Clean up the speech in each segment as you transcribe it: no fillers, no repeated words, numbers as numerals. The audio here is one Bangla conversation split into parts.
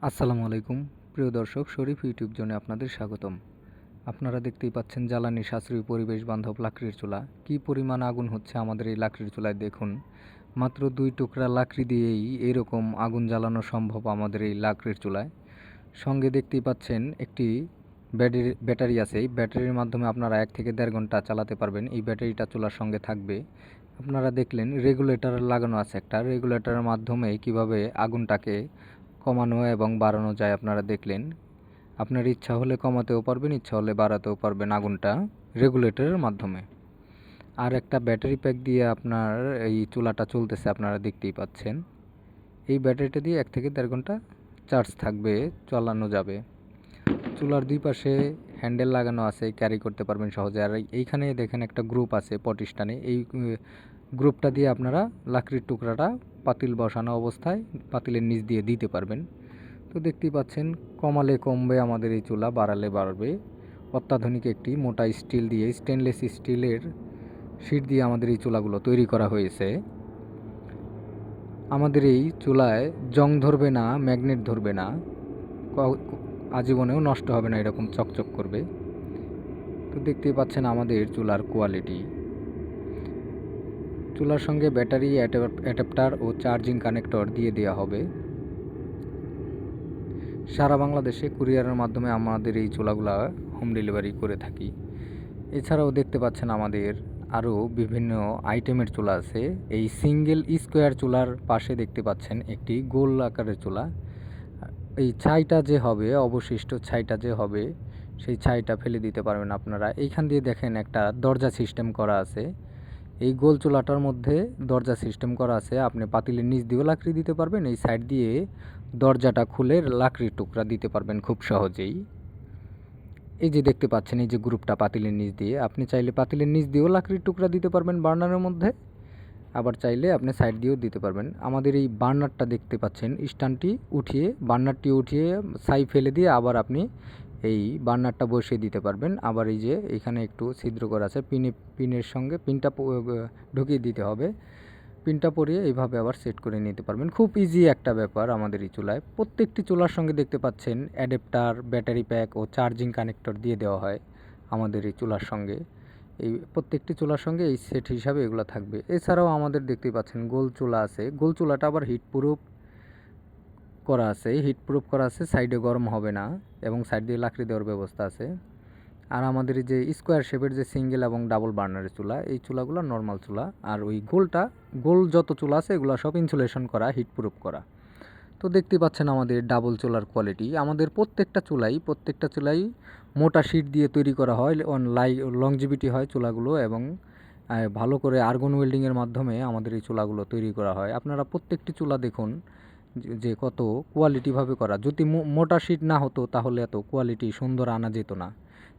আসসালামু আলাইকুম প্রিয় দর্শক, শরীফ ইউটিউব জোনে আপনাদের স্বাগতম। আপনারা দেখতেই পাচ্ছেন জ্বালানি সাশ্রয়ী পরিবেশ বান্ধব লাকড়ির চুলা। কি পরিমাণ আগুন হচ্ছে আমাদের এই লাকড়ির চুলায় দেখুন। মাত্র 2 টুকরা লাকড়ি দিয়েই এরকম আগুন জ্বালানো সম্ভব আমাদের এই লাকড়ির চুলায়। সঙ্গে দেখতেই পাচ্ছেন একটি ব্যাটারি আছে। এই ব্যাটারির মাধ্যমে আপনারা 1 থেকে 1.5 ঘন্টা চালাতে পারবেন। এই ব্যাটারিটা চুলার সঙ্গে থাকবে। আপনারা দেখলেন রেগুলেটর লাগানো আছে একটা। রেগুলেটরের মাধ্যমে কিভাবে আগুনটাকে কমানো এবং বাড়ানো যায় আপনারা দেখলেন। আপনার ইচ্ছা হলে কমাতেও পারবেন, ইচ্ছা হলে বাড়াতেও পারবেন আগুনটা রেগুলেটরের মাধ্যমে। আর একটা ব্যাটারি প্যাক দিয়ে আপনার এই চুলাটা চলতেছে, আপনারা দেখতেই পাচ্ছেন। এই ব্যাটারিটা দিয়ে 1 থেকে 1.5 ঘন্টা চার্জ থাকবে, চালানো যাবে। চুলার দুই পাশে হ্যান্ডেল লাগানো আছে, ক্যারি করতে পারবেন সহজে। আর এইখানে দেখেন একটা গ্রুপ আছে পটিস্টানে, এই গ্রুপটা দিয়ে আপনারা লাকড়ির টুকরাটা পাতিল বসানো অবস্থায় পাতিলের নিচ দিয়ে দিতে পারবেন। তো দেখতেই পাচ্ছেন, কমালে কমবে আমাদের এই চুলা, বাড়ালে বাড়বে। অত্যাধুনিক একটি মোটা স্টিল দিয়ে, স্টেনলেস স্টিলের শিট দিয়ে আমাদের এই চুলাগুলো তৈরি করা হয়েছে। আমাদের এই চুলায় জং ধরবে না, ম্যাগনেট ধরবে না, আজীবনেও নষ্ট হবে না, এরকম চকচক করবে। তো দেখতেই পাচ্ছেন আমাদের চুলার কোয়ালিটি। চুলার সঙ্গে ব্যাটারি অ্যাডাপ্টার ও চার্জিং কানেক্টর দিয়ে দেওয়া হবে। সারা বাংলাদেশে কুরিয়ারের মাধ্যমে আমাদের এই চুলাগুলা হোম ডেলিভারি করে থাকি। এছাড়াও দেখতে পাচ্ছেন আমাদের আরও বিভিন্ন আইটেমের চুলা আছে। এই সিঙ্গেল স্কোয়ার চুলার পাশে দেখতে পাচ্ছেন একটি গোল আকারের চুলা। এই ছাইটা যে হবে, অবশিষ্ট ছাইটা যে হবে, সেই ছাইটা ফেলে দিতে পারবেন আপনারা। এইখান দিয়ে দেখেন একটা দরজা সিস্টেম করা আছে। এই গোল চুলাটার মধ্যে দরজা সিস্টেম করা আছে। আপনি পাতিলের নিচ দিয়েও লাকড়ি দিতে পারবেন, এই সাইড দিয়ে দরজাটা খুলে লাকড়ির টুকরা দিতে পারবেন খুব সহজেই। এই যে দেখতে পাচ্ছেন, এই যে গ্রুপটা পাতিলের নিচ দিয়ে, আপনি চাইলে পাতিলের নিচ দিয়েও লাকড়ির টুকরা দিতে পারবেন বার্নারের মধ্যে, আবার চাইলে আপনি সাইড দিয়েও দিতে পারবেন। আমাদের এই বার্নারটা দেখতে পাচ্ছেন, স্ট্যান্ডটি উঠিয়ে, বার্নারটি উঠিয়ে ছাই ফেলে দিয়ে আবার আপনি এই বার্নারটা বসিয়ে দিতে পারবেন। আবার এই যে এখানে একটু ছিদ্র করা আছে, পিনের সঙ্গে পিনটা ঢুকিয়ে দিতে হবে। পিনটা পরিয়ে এইভাবে আবার সেট করে নিতে পারবেন। খুব ইজি একটা ব্যাপার আমাদের এই চুলায়। প্রত্যেকটি চুলার সঙ্গে দেখতে পাচ্ছেন অ্যাডাপ্টার, ব্যাটারি প্যাক ও চার্জিং কানেক্টর দিয়ে দেওয়া হয় আমাদের এই চুলার সঙ্গে। এই প্রত্যেকটি চুলার সঙ্গে এই সেট হিসাবে এগুলো থাকবে। এছাড়াও আমাদের দেখতেই পাচ্ছেন গোল চুলা আছে। গোল চুলাটা আবার হিটপ্রুফ করা আছে, হিটপ্রুফ করা আছে, সাইডে গরম হবে না এবং সাইড দিয়ে লাকড়ি দেওয়ার ব্যবস্থা আছে। আর আমাদের এই যে স্কোয়ার শেপের যে সিঙ্গেল এবং ডাবল বার্নারের চুলা, এই চুলাগুলো নর্মাল চুলা। আর ওই গোল যত চুলা আছে এগুলো সব ইনসুলেশন করা, হিটপ্রুফ করা। তো দেখতে পাচ্ছেন আমাদের ডাবল চুলার কোয়ালিটি। আমাদের প্রত্যেকটা চুলাই মোটা শিট দিয়ে তৈরি করা হয়, লংজিভিটি হয় চুলাগুলো, এবং ভালো করে আর্গন ওয়েল্ডিংয়ের মাধ্যমে আমাদের এই চুলাগুলো তৈরি করা হয়। আপনারা প্রত্যেকটি চুলা দেখুন যে কত কোয়ালিটিভাবে করা। যদি মোটা শিট না হতো তাহলে এত কোয়ালিটি সুন্দর আনা যেত না।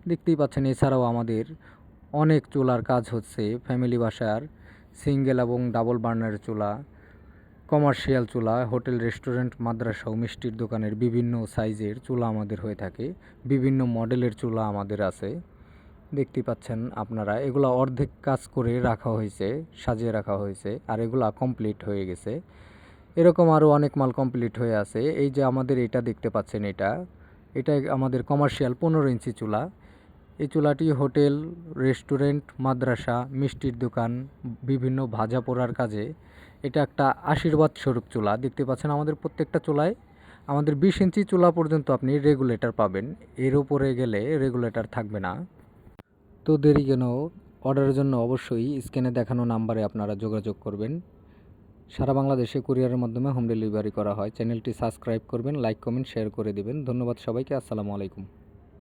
দেখতেই পাচ্ছেন। এছাড়াও আমাদের অনেক চুলার কাজ হচ্ছে, ফ্যামিলি বাসার সিঙ্গেল এবং ডাবল বার্নারের চুলা, কমার্শিয়াল চুলা, হোটেল, রেস্টুরেন্ট, মাদ্রাসা ও মিষ্টির দোকানের বিভিন্ন সাইজের চুলা আমাদের হয়ে থাকে। বিভিন্ন মডেলের চুলা আমাদের আছে, দেখতেই পাচ্ছেন আপনারা। এগুলো অর্ধেক কাজ করে রাখা হয়েছে, সাজিয়ে রাখা হয়েছে, আর এগুলা কমপ্লিট হয়ে গেছে। এরকম আরও অনেক মাল কমপ্লিট হয়ে আছে। এই যে আমাদের এটা দেখতে পাচ্ছেন, এটা আমাদের কমার্শিয়াল 15 ইঞ্চি চুলা। এই চুলাটি হোটেল, রেস্টুরেন্ট, মাদ্রাসা, মিষ্টির দোকান, বিভিন্ন ভাজা পোড়ার কাজে এটা একটা আশীর্বাদ স্বরূপ চুলা। দেখতে পাচ্ছেন আমাদের প্রত্যেকটা চুলায় আমাদের 20 ইঞ্চি চুলা পর্যন্ত আপনি রেগুলেটর পাবেন, এর উপরে গেলে রেগুলেটর থাকবে না। তো দেরি কেন, অর্ডারের জন্য অবশ্যই স্ক্রিনে দেখানো নাম্বারে আপনারা যোগাযোগ করবেন। সারা বাংলাদেশে কুরিয়ারের মাধ্যমে হোম ডেলিভারি করা হয়। চ্যানেলটি সাবস্ক্রাইব করবেন, লাইক, কমেন্ট, শেয়ার করে দিবেন। ধন্যবাদ সবাইকে। আসসালামু আলাইকুম।